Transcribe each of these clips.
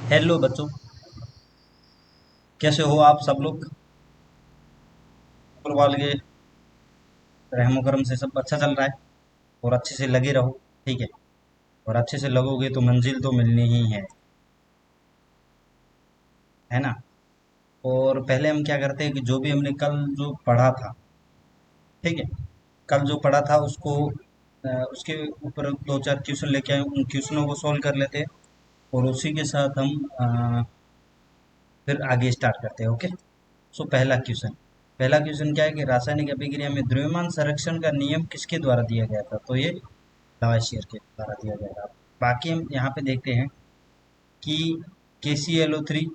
Hello बच्चों। कैसे हो आप सब लोग? ऊपर वाले के रहमो करम से सब अच्छा चल रहा है और अच्छे से लगे रहो। ठीक है। और अच्छे से लगोगे तो मंजिल तो मिलनी ही है ना। और पहले हम क्या करते हैं कि जो भी हमने कल जो पढ़ा था, ठीक है, कल जो पढ़ा था उसको उसके ऊपर दो चार क्वेश्चन लेके आए, उन क्वेश्चनों को सोल्व कर लेते हैं और उसी के साथ हम फिर आगे स्टार्ट करते हैं। ओके। सो पहला क्वेश्चन क्या है कि रासायनिक अभिक्रिया में द्रव्यमान संरक्षण का नियम किसके द्वारा दिया गया था? तो ये लवाइशियर के द्वारा दिया गया था। बाकी हम यहाँ पे देखते हैं कि KClO3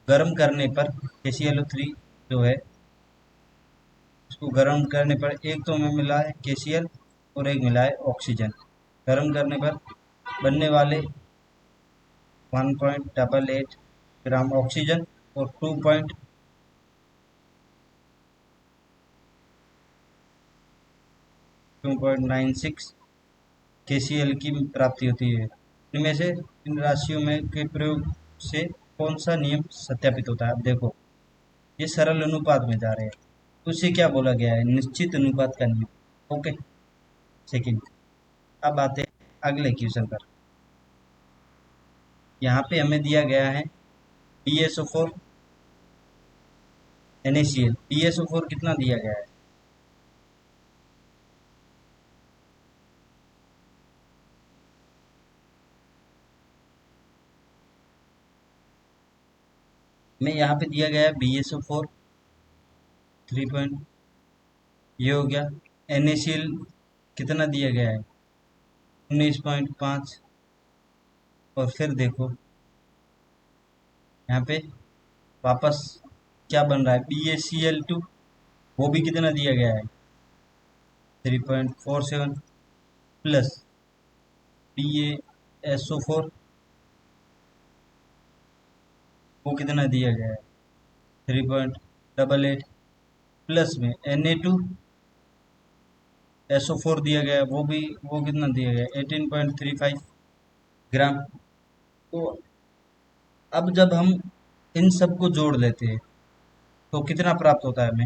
गर्म करने पर, KClO3 जो है उसको गर्म करने पर एक तो हमें मिला है KCl और एक मिला है ऑक्सीजन। गर्म करने पर बनने वाले 1.88 ग्राम ऑक्सीजन और 2.96 KCl की प्राप्ति होती है। इनमें से इन राशियों में के प्रयोग से कौन सा नियम सत्यापित होता है? अब देखो, ये सरल अनुपात में जा रहे हैं तो उसे क्या बोला गया है? निश्चित अनुपात का नियम। ओके। सेकंड। अब आते हैं अगले क्वेश्चन पर। यहाँ पे हमें दिया गया है BSO4 NaCl। BSO4 कितना दिया गया है? में यहाँ पे दिया गया है BSO4 3 पॉइंट, ये हो गया। NaCl कितना दिया गया है? 19.5। और फिर देखो यहाँ पे वापस क्या बन रहा है? BaCl2, वो भी कितना दिया गया है? 3.47 प्लस BaSO4, वो कितना दिया गया है? 3.88 प्लस में Na2SO4 दिया गया है, वो कितना दिया गया है? 18.35 ग्राम। तो अब जब हम इन सब को जोड़ लेते हैं तो कितना प्राप्त होता है हमें?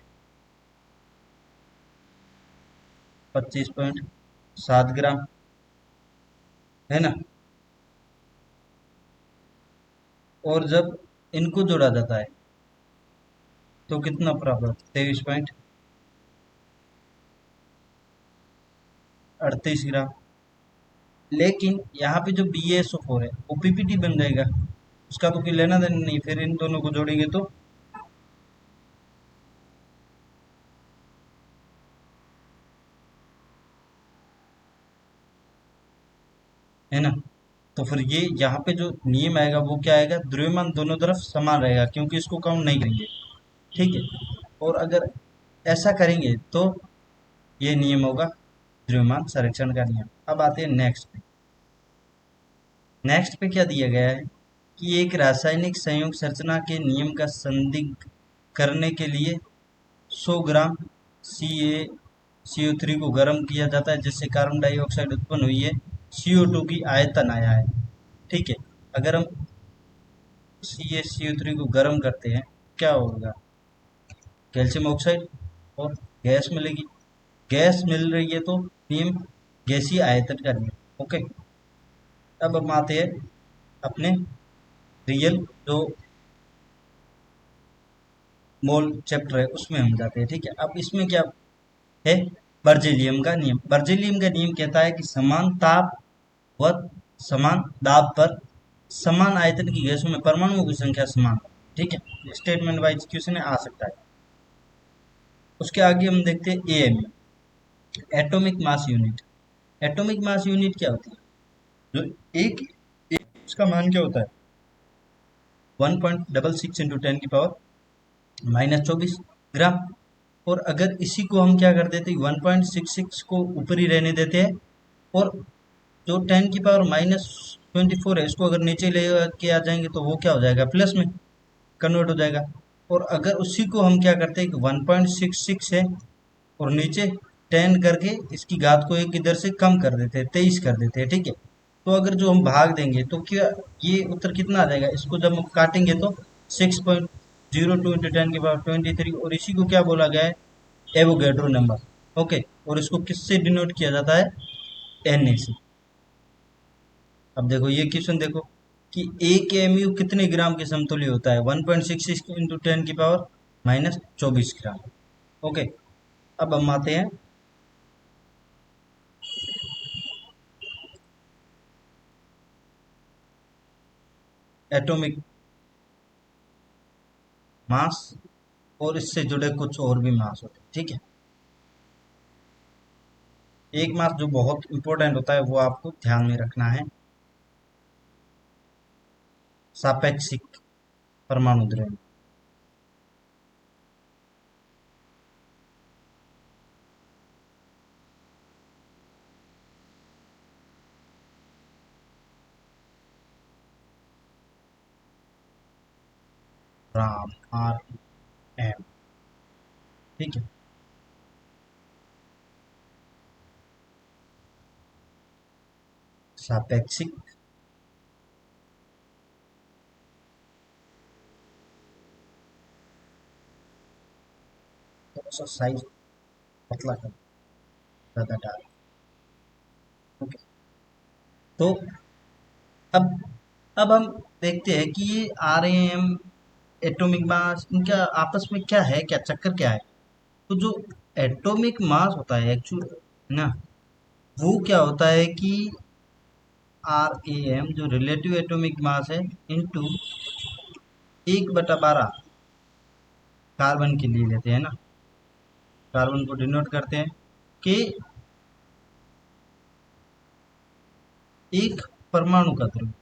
25.7 ग्राम, है ना। और जब इनको जोड़ा जाता है तो कितना प्राप्त होता है? 23.38 ग्राम। लेकिन यहाँ पे जो BaSO4 है वो PPT बन जाएगा, उसका तो कोई लेना देना नहीं। फिर इन दोनों को जोड़ेंगे तो है ना। तो फिर ये यहाँ पे जो नियम आएगा वो क्या आएगा? द्रव्यमान दोनों तरफ समान रहेगा क्योंकि इसको काउंट नहीं करेंगे। ठीक है। और अगर ऐसा करेंगे तो ये नियम होगा द्रव्यमान संरक्षण का नियम। अब आते हैं नेक्स्ट पे। नेक्स्ट पे क्या दिया गया है कि एक रासायनिक संयुग संरचना के नियम का संदिग्ध करने के लिए 100 ग्राम CO3 को गर्म किया जाता है जिससे कार्बन डाइऑक्साइड उत्पन्न हुई है, CO2 की आयतन आया है। ठीक है। अगर हम CaCO3 को गर्म करते हैं क्या होगा? कैल्शियम ऑक्साइड और गैस मिलेगी। गैस मिल रही है तो नियम गैसीय आयतन का नियम। ओके। अब हम आते हैं अपने रियल जो मोल चैप्टर है उसमें हम जाते हैं। ठीक है। अब इसमें क्या है? बर्जेलियम का नियम। बर्जेलियम का नियम कहता है कि समान ताप व समान दाब पर समान आयतन की गैसों में परमाणुओं की संख्या समान। ठीक है। स्टेटमेंट वाइज क्वेश्चन आ सकता है। उसके आगे हम देखते हैं AMU, atomic mass unit. Atomic mass unit क्या होती है? जो एक, उसका मान क्या होता है? 1.66 इंटू 10 की पावर -24 ग्राम। और अगर इसी को हम क्या कर देते हैं, 1.66 को ऊपर ही रहने देते हैं और जो 10 की पावर -24 है इसको अगर नीचे ले के आ जाएंगे तो वो क्या हो जाएगा? प्लस में कन्वर्ट हो जाएगा। और अगर उसी को हम क्या करते हैं कि 1.66 है और नीचे 10 करके इसकी घात को एक इधर से कम कर देते हैं, 23 कर देते हैं। ठीक है। तो अगर जो हम भाग देंगे तो क्या ये उत्तर कितना आ जाएगा? इसको जब हम काटेंगे तो 6.02 इंटू 10 की पावर 23, और इसी को क्या बोला गया है? Avogadro number. ओके, और इसको किससे डिनोट किया जाता है? एन से। अब देखो ये क्वेश्चन देखो कि एक एमयू कितने ग्राम के समतुल्य होता है? 1.66 इंटू 10 की पावर -24 ग्राम। ओके, अब हम आते हैं एटॉमिक मास, और इससे जुड़े कुछ और भी मास होते हैं, ठीक है। एक मास जो बहुत इंपॉर्टेंट होता है वो आपको ध्यान में रखना है, सापेक्षिक परमाणु द्रव्य। राम, RM, ठीक है। सापेक्षिक, थोड़ा सा साइज पतला कर, ज्यादा डाल। ओके, तो अब अब हम देखते हैं कि ये RM, एटॉमिक मास, इनका आपस में क्या है, क्या चक्कर क्या है? तो जो एटॉमिक मास होता है एक्चुअल ना, वो क्या होता है कि RAM जो रिलेटिव एटॉमिक मास है इंटू 1/12 कार्बन के लिए लेते हैं ना, कार्बन को डिनोट करते हैं कि एक परमाणु का द्रव्य।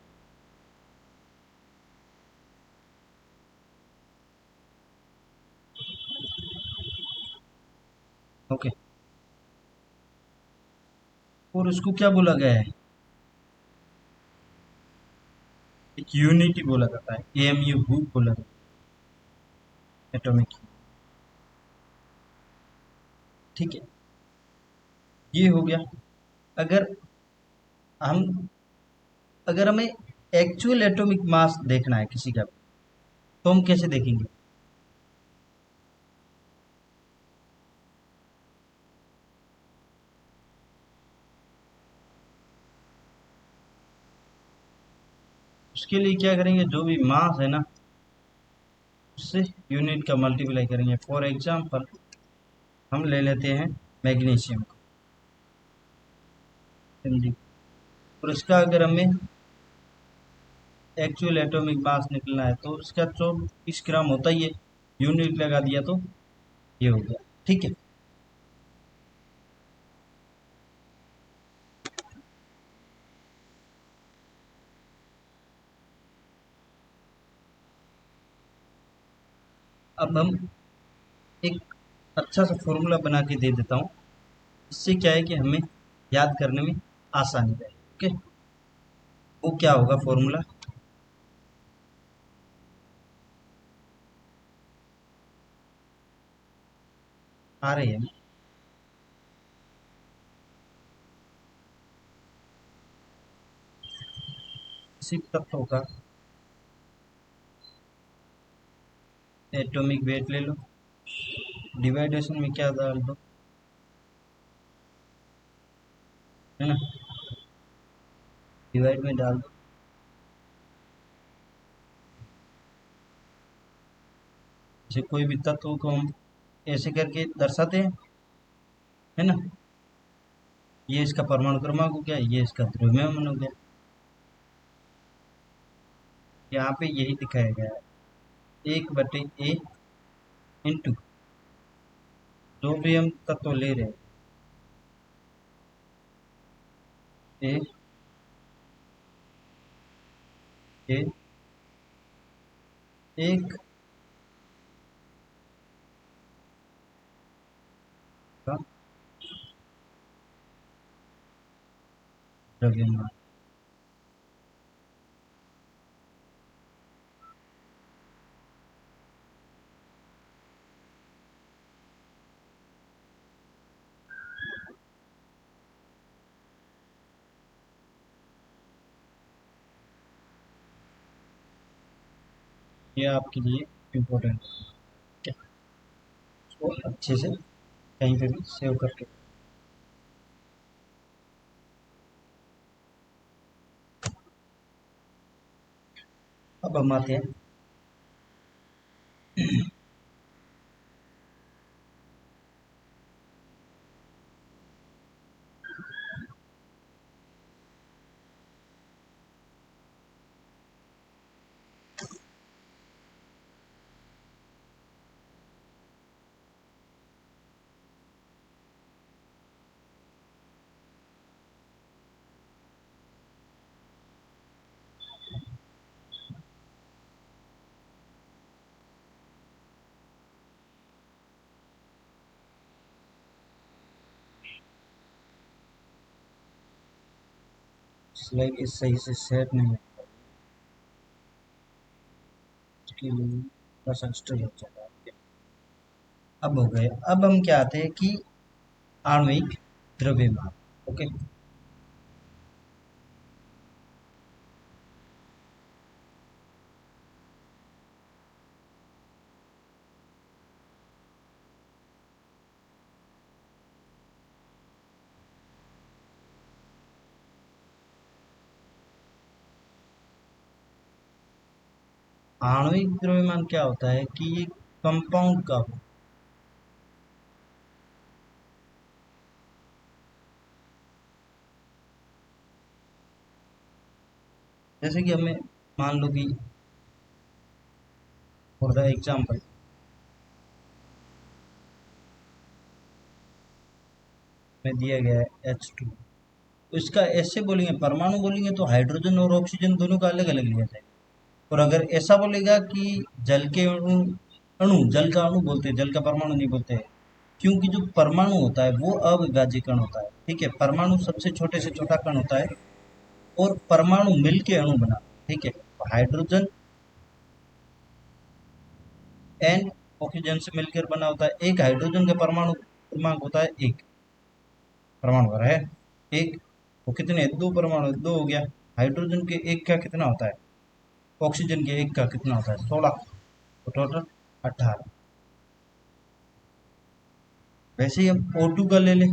ओके, और उसको क्या बोला गया है? एक यूनिटी बोला जाता है, AMU बोला जाता है, एटॉमिक। ठीक है, ये हो गया। अगर हम अगर हमें एक्चुअल एटॉमिक मास देखना है किसी का, तो हम कैसे देखेंगे? उसके लिए क्या करेंगे? जो भी मास है ना, उससे यूनिट का मल्टीप्लाई करेंगे। फॉर एग्जांपल हम ले लेते हैं मैग्नीशियम को, Mg, और इसका अगर हमें एक्चुअल एटॉमिक मास निकलना है तो उसका 24 ग्राम होता ही है, यूनिट लगा दिया तो ये हो गया। ठीक है, अब हम एक अच्छा सा फॉर्मूला बना के दे देता हूँ, इससे क्या है कि हमें याद करने में आसानी रहे। ओके, वो क्या होगा फॉर्मूला? RM किसी तत्व का एटॉमिक वेट ले लो, डिवाइडेशन में क्या डाल दो, है ना, डिवाइड में डाल दो। जैसे कोई भी तत्व को हम ऐसे करके दर्शाते हैं, है ना, ये इसका परमाणु क्रमांक हो गया, ये इसका द्रव्यमान हो गया। यहाँ पे यही दिखाया गया है, 1/A इंटू जो भी हम तत्व ले रहे हैं, ए एक का द्रव्यमान। ये आपके लिए इम्पोर्टेंट है, उसको अच्छे से कहीं पे भी सेव करके। अब हम आते हैं स्लाइड इस सही से सेट नहीं है, उसके लिए थोड़ा सा स्ट्रगल चल रहा है। अब हो गए। अब हम क्या आते हैं कि आणविक द्रव्यमान। ओके, आणविक द्रव्यमान क्या होता है कि ये कंपाउंड का हो, जैसे कि हमें मान लो कि फॉर द एग्जाम्पल में दिया गया है H2, तो इसका ऐसे बोलेंगे परमाणु बोलेंगे तो हाइड्रोजन और ऑक्सीजन दोनों का अलग अलग लिया जाएगा। और अगर ऐसा बोलेगा कि जल के अणु, जल का अणु बोलते हैं, जल का परमाणु नहीं बोलते हैं, क्योंकि जो परमाणु होता है वो अविभाज्य कण होता है। ठीक है, परमाणु सबसे छोटे से छोटा कण होता है और परमाणु मिल के अणु बना। ठीक है, तो हाइड्रोजन एन ऑक्सीजन से मिलकर बना होता है। एक हाइड्रोजन का परमाणु क्रमांक होता है एक, परमाणु भर है एक, वो कितने, दो परमाणु, दो हो गया। हाइड्रोजन के एक का कितना होता है, ऑक्सीजन के एक का कितना होता है, 16, तो टोटल 18। वैसे ही हम O2 का ले लें,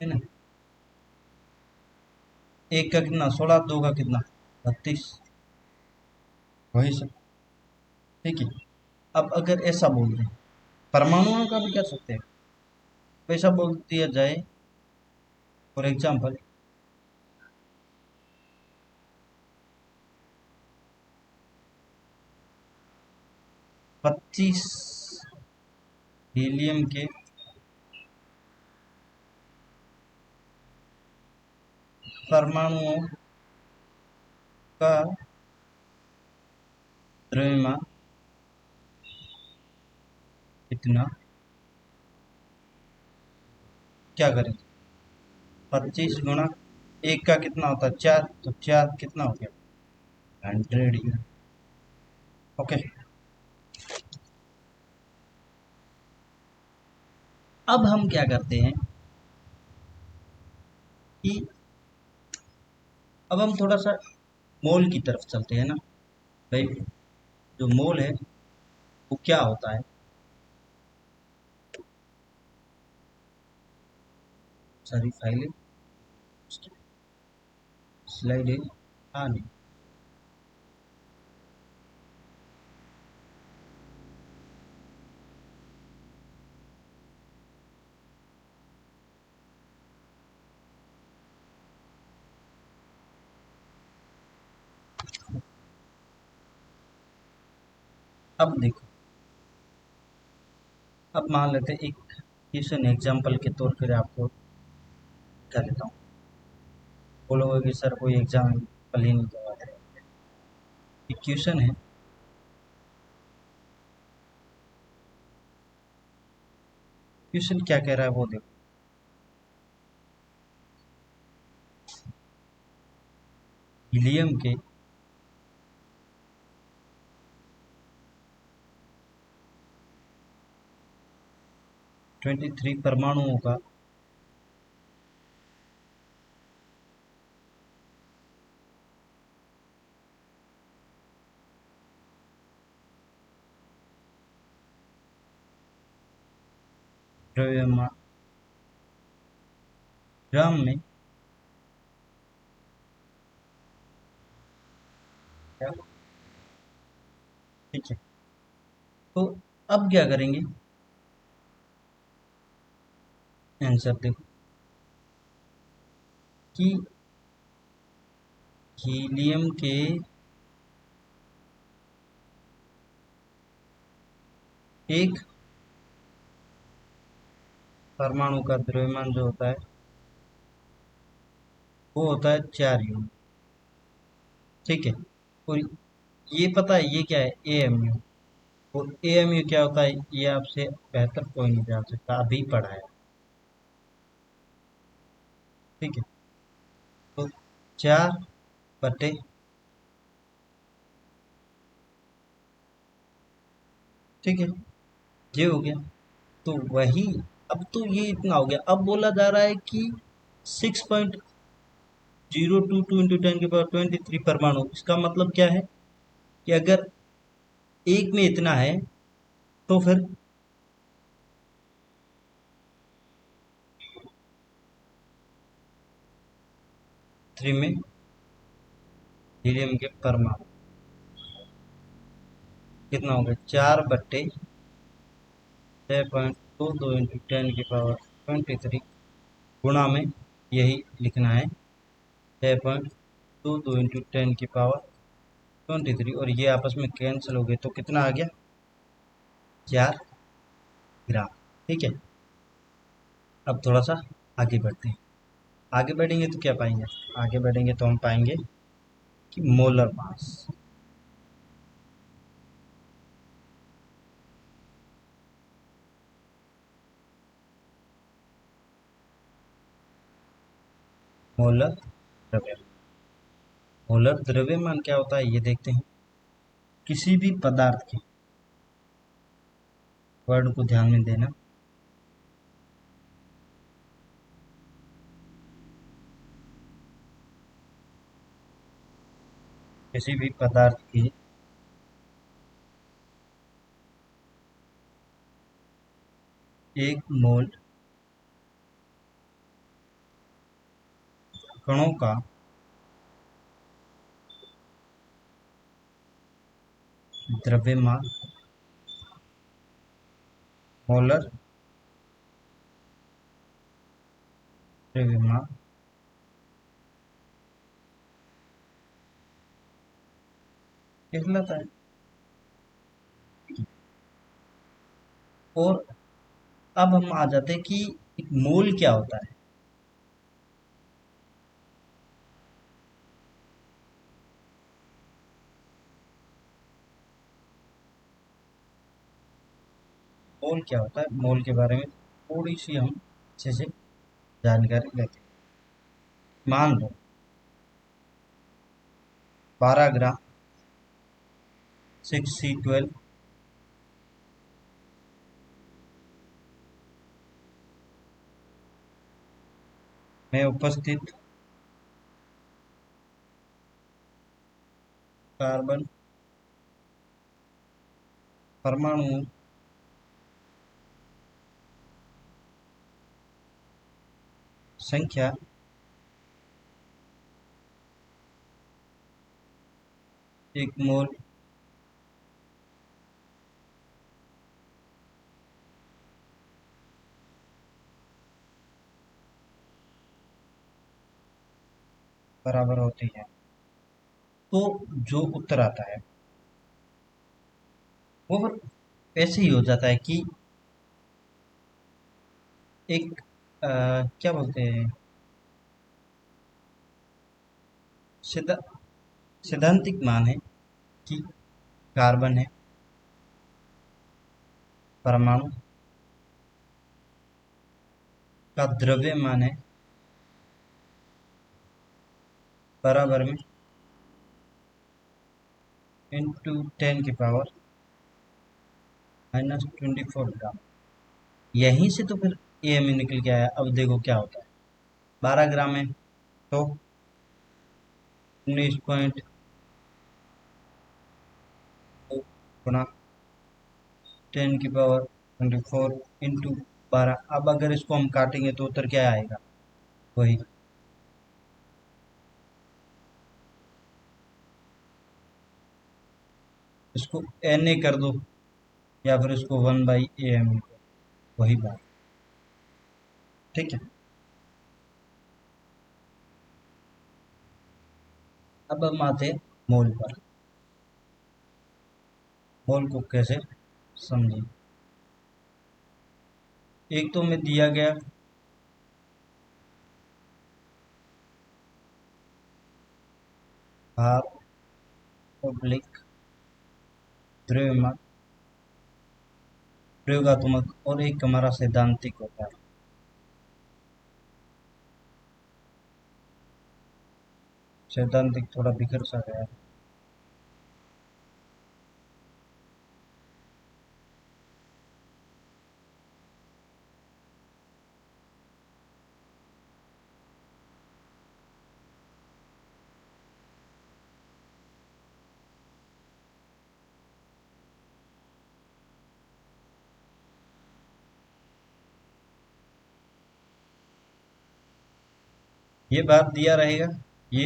है ना, एक का कितना 16, दो का कितना 32, वही सब। ठीक है, अब अगर ऐसा बोल दें, परमाणुओं का भी कर सकते हैं, वैसा बोल दिया जाए फॉर एग्जाम्पल 25 हीलियम के परमाणुओं का द्रव्यमान कितना, क्या करें, 25 गुणा एक का कितना होता है 4, तो 4 कितना हो गया 100। ओके, अब हम क्या करते हैं कि अब हम थोड़ा सा मोल की तरफ चलते हैं ना भाई। जो मोल है वो क्या होता है, सारी फाइलें स्लाइड है, हाँ नहीं। अब देखो, अब मान लेते हैं एक क्वेश्चन एग्जाम्पल के तौर पर आपको क्या देता हूँ, बोलोगे कि सर कोई एग्जाम्पल ही नहीं दवा रहे। एक क्वेश्चन है, क्वेश्चन क्या कह रहा है वो देखो। हीलियम के 23 परमाणुओं का द्रव्यमान ग्राम में क्या, ठीक है। तो अब क्या करेंगे, आंसर देखो कि हीलियम के एक परमाणु का द्रव्यमान जो होता है वो होता है 4 यूनिट, ठीक है। और ये पता है ये क्या है, एएमयू। और एएमयू क्या होता है ये आपसे बेहतर कोई नहीं जान सकता, अभी पढ़ा है, ठीक है। तो 4/, ठीक है, ये हो गया। तो वही, अब तो ये इतना हो गया, अब बोला जा रहा है कि 6.022 इंटू 10⁻23 परमाणु। इसका मतलब क्या है कि अगर एक में इतना है तो फिर 3 में हीलियम के परमाणु कितना हो गया, 4/6.22 इंटू 10⁻23 गुणा में यही लिखना है 6.22 इंटू 10⁻23, और ये आपस में कैंसिल हो गए तो कितना आ गया, 4 ग्राम, ठीक है। अब थोड़ा सा आगे बढ़ते हैं। आगे बढ़ेंगे तो क्या पाएंगे, आगे बढ़ेंगे तो हम पाएंगे कि मोलर मास, मोलर द्रव्यमान। मोलर द्रव्यमान क्या होता है ये देखते हैं। किसी भी पदार्थ के, वर्ड को ध्यान में देना, किसी भी पदार्थ की एक मोल कणों का द्रव्यमान, मोलर द्रव्यमान कहलाता है। और अब हम आ जाते हैं कि एक मोल क्या होता है। मोल क्या होता है, मोल के बारे में थोड़ी सी हम अच्छे से जानकारी लेते हैं। मान लो 12 ग्राम 6C12 में उपस्थित कार्बन परमाणु संख्या 1 मोल बराबर होती है। तो जो उत्तर आता है वो फिर ऐसे ही हो जाता है कि एक क्या बोलते हैं, सिद्धा सैद्धांतिक मान है कि कार्बन है परमाणु का द्रव्यमान है बराबर में इंटू 10⁻⁻24 ग्राम। यहीं से तो फिर ए में निकल के आया। अब देखो क्या होता है, 12 ग्राम है तो 19.2 गुणा 10⁻24 इंटू 12। अब अगर इसको हम काटेंगे तो उत्तर क्या आएगा? वही। इसको एन ए कर दो, या फिर इसको 1/am, वही बात। ठीक है। अब हम आते हैं मोल पर। मोल को कैसे समझें? एक तो हमें दिया गया भार, पब्लिक, द्रव्यमान, प्रयोगात्मक, और एक हमारा सैद्धांतिक होता है। सैद्धांतिक थोड़ा बिखर सा गया है। ये बात दिया रहेगा, ये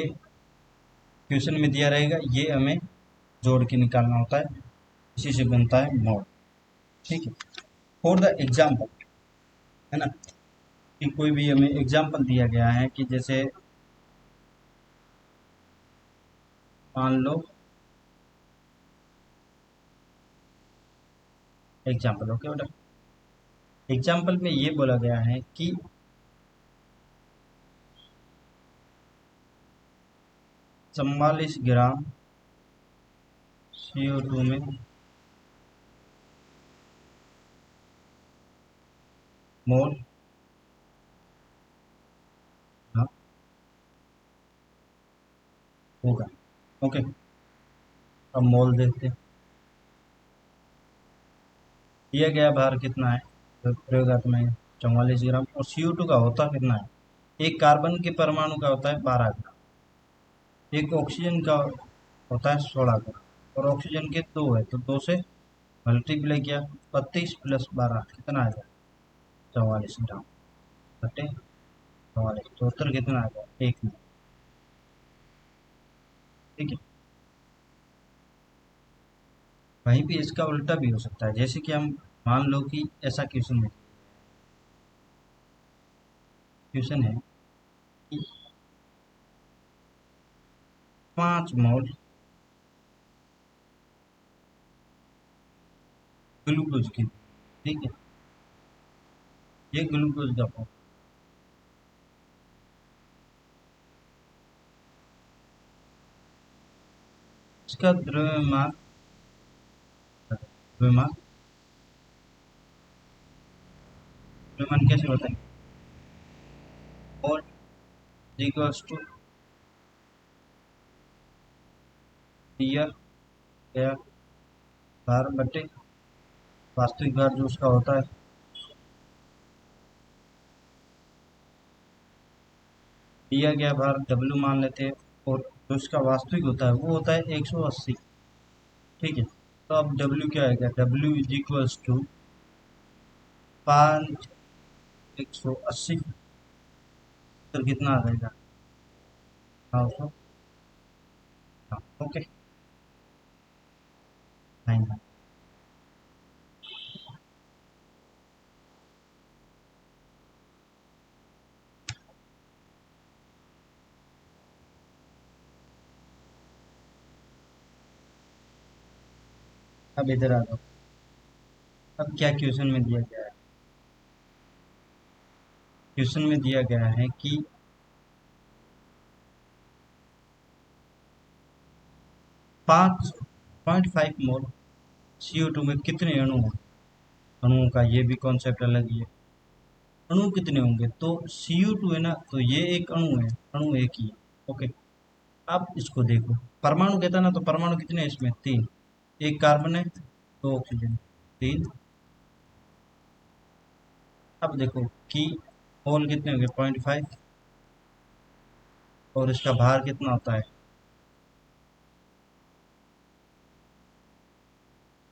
क्वेश्चन में दिया रहेगा, ये हमें जोड़ के निकालना होता है। इसी से बनता है मॉड। ठीक है। फॉर द एग्जाम्पल, है ना, कि कोई भी हमें एग्जाम्पल दिया गया है कि जैसे मान लो एग्जाम्पल, ओके बेटा। एग्जाम्पल में ये बोला गया है कि 44 ग्राम CO2 में मोल, हाँ, होगा। ओके। अब मोल देखते हैं। दिया गया भार कितना है? तो प्रयोगात्मक में 44 ग्राम, और CO2 का होता कितना है? एक कार्बन के परमाणु का होता है 12 ग्राम, एक ऑक्सीजन का होता है 16 ग्राम, और ऑक्सीजन के दो है, तो दो से मल्टीप्लाई किया, 32 + 12 कितना आ गया? 44 ग्राम बटे 44, तो उत्तर कितना आ गया? 1 में। ठीक है। वहीं भी इसका उल्टा भी हो सकता है, जैसे कि हम मान लो कि ऐसा क्वेश्चन है कि 5 मोल ग्लूकोज की। ठीक है। ये ग्लूकोज का फॉर्म, इसका द्रव्यमान, द्रव्यमान, द्रव्यमान कैसे बताएंगे? और इक्वल्स टू दिया गया भार बटे वास्तविक भार जो उसका होता है। दिया गया भार W मान लेते हैं, और जो उसका वास्तविक होता है वो होता है 180। ठीक है। तो अब W क्या आएगा? W = 5 180, तो कितना आ जाएगा? 900। हाँ, ओके। 9। अब इधर आ जाओ। अब क्या क्वेश्चन में दिया गया है? क्वेश्चन में दिया गया है कि 5.5 मोल CO2 में कितने अणु हैं? अणुओं का ये भी कॉन्सेप्ट अलग ही है। अणु कितने होंगे? तो CO2 है ना, तो ये एक अणु है, अणु एक ही है। ओके। अब इसको देखो, परमाणु कहता ना, तो परमाणु कितने हैं इसमें? 3। एक कार्बन है, दो ऑक्सीजन, 3। अब देखो कि मोल कितने होंगे? 0.5, और इसका भार कितना होता है?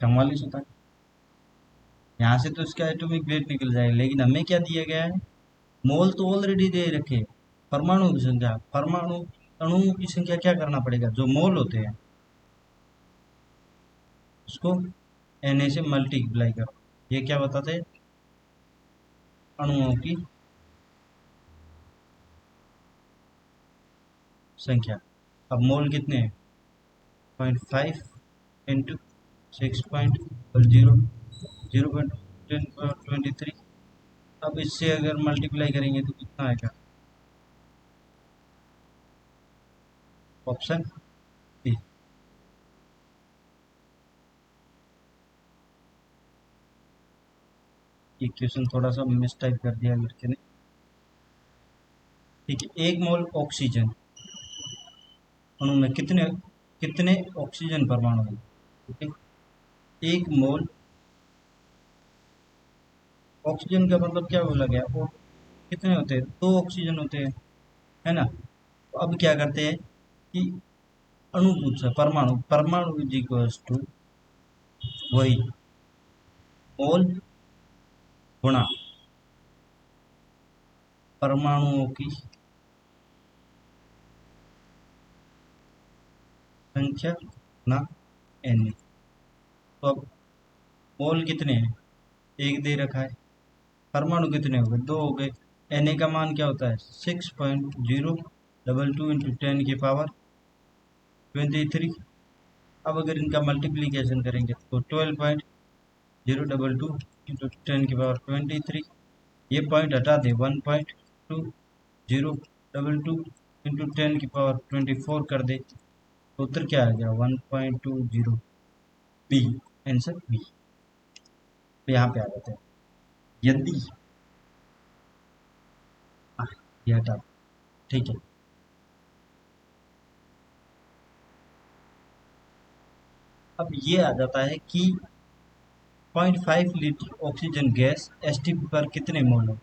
44 होता है। यहाँ से तो इसका एटॉमिक वेट निकल जाएगा, लेकिन हमें क्या दिया गया है? मोल तो ऑलरेडी दे रखे हैं। परमाणु की संख्या, परमाणु अणुओं की संख्या क्या करना पड़ेगा? जो मोल होते हैं उसको Na से मल्टीप्लाई करो। ये क्या बताते हैं? अणुओं की संख्या। अब मोल कितने हैं? 0.5 इंटू 6.0, 0.1023। अब इससे अगर मल्टीप्लाई करेंगे तो कितना आएगा? Option B. ये क्वेश्चन थोड़ा सा मिस टाइप कर दिया लड़के ने। ठीक है, एक मोल ऑक्सीजन अणु में कितने कितने ऑक्सीजन परमाणु हैं? ठीक है, एक मोल ऑक्सीजन का मतलब क्या बोला गया? वो कितने होते हैं? दो ऑक्सीजन होते हैं, है ना? तो अब क्या करते हैं कि अणु पूछा, परमाणु, परमाणु इज इक्वल्स टू वही मोल गुणा परमाणुओं की संख्या ना एन। तो अब मोल कितने हैं? एक दे रखा है। परमाणु कितने हो गए? दो हो गए। एन का मान क्या होता है? 6.022 इंटू 10 की पावर 23। अब अगर इनका मल्टीप्लीकेशन करेंगे तो 12.022 इंटू 10 की पावर 23। ये पॉइंट हटा दे, 1.2 022 इंटू 10 की पावर 24 कर दे, तो उत्तर क्या आ गया? 1.20। B, answer B. तो यहाँ पे आ जाते हैं यदि, हाँ, ये हटा दो, ठीक है। अब ये आ जाता है कि 0.5 लीटर ऑक्सीजन गैस एसटीपी पर कितने मोल हो?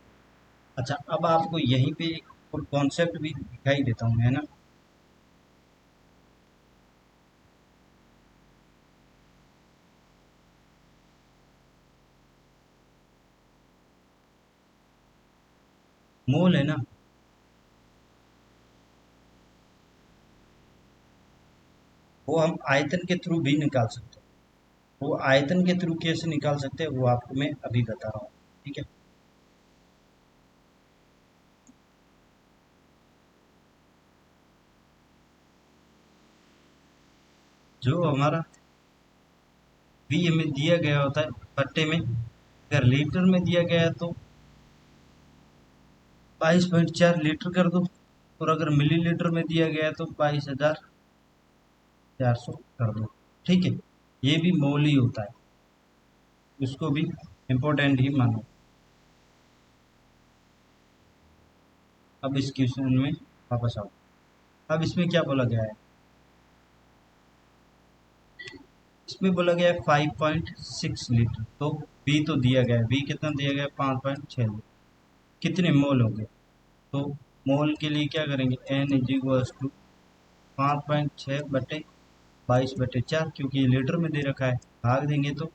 अच्छा, अब आपको यहीं पे एक कॉन्सेप्ट भी दिखाई देता हूँ, है ना? मोल है ना, वो हम आयतन के थ्रू भी निकाल सकते हैं। वो आयतन के थ्रू कैसे निकाल सकते हैं वो आपको मैं अभी बता रहा हूँ, ठीक है। जो हमारा भी हमें दिया गया होता है पट्टे में, अगर लीटर में दिया गया है तो 22.4 लीटर कर दो, और अगर मिलीलीटर में दिया गया है तो 22,400 कर दो, ठीक है। ये भी मोल ही होता है, इसको भी इम्पोर्टेंट ही मानो। अब इस क्वेश्चन में वापस आओ। अब इसमें क्या बोला गया है? इसमें बोला गया है 5.6 लीटर, तो बी तो दिया गया है, बी कितना दिया गया है? 5.6। कितने मोल हो गए? तो मोल के लिए क्या करेंगे? एन इज इक्वल्स टू 5.6/22/4, क्योंकि ये लीटर में दे रखा है, भाग देंगे तो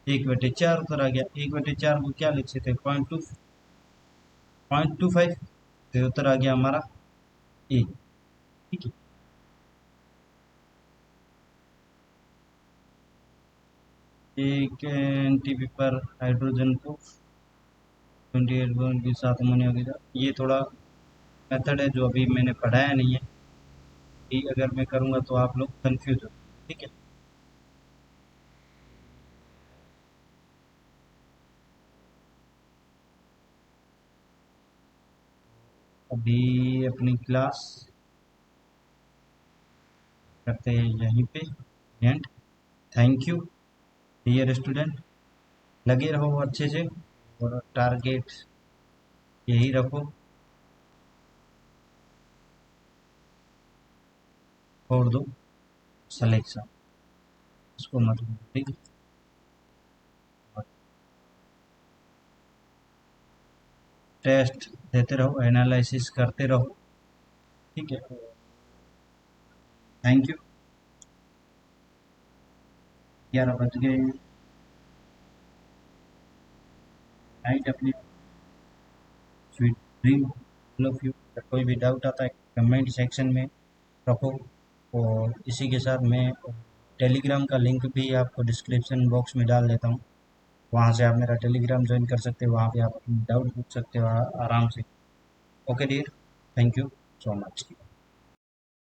1/4 उतर आ गया। 1/4 को क्या लिख सकते हैं? 0.25, तो उत्तर आ गया हमारा ए, ठीक है। एक एनटीपी पर हाइड्रोजन को 28 बॉन्ड के साथ अमोनिया के साथ, ये थोड़ा मेथड है जो अभी मैंने पढ़ाया नहीं है, कि अगर मैं करूँगा तो आप लोग कंफ्यूज हो, ठीक है। अभी अपनी क्लास करते हैं यहीं पे end. Thank you dear student, लगे रहो अच्छे से, और टारगेट यही रखो, छोड़ दो सिलेक्शन, इसको मत भूलो, ठीक है। टेस्ट देते रहो, एनालिसिस करते रहो, ठीक है। Thank you. 11 बज गए। नाइट अपनी sweet dream all of you. कोई भी डाउट आता है कमेंट सेक्शन में रखो। और इसी के साथ मैं टेलीग्राम का लिंक भी आपको डिस्क्रिप्शन बॉक्स में डाल देता हूँ। वहाँ से आप मेरा टेलीग्राम ज्वाइन कर सकते हो, वहाँ पे आप अपनी डाउट पूछ सकते हो आराम से। Okay dear, thank you so much.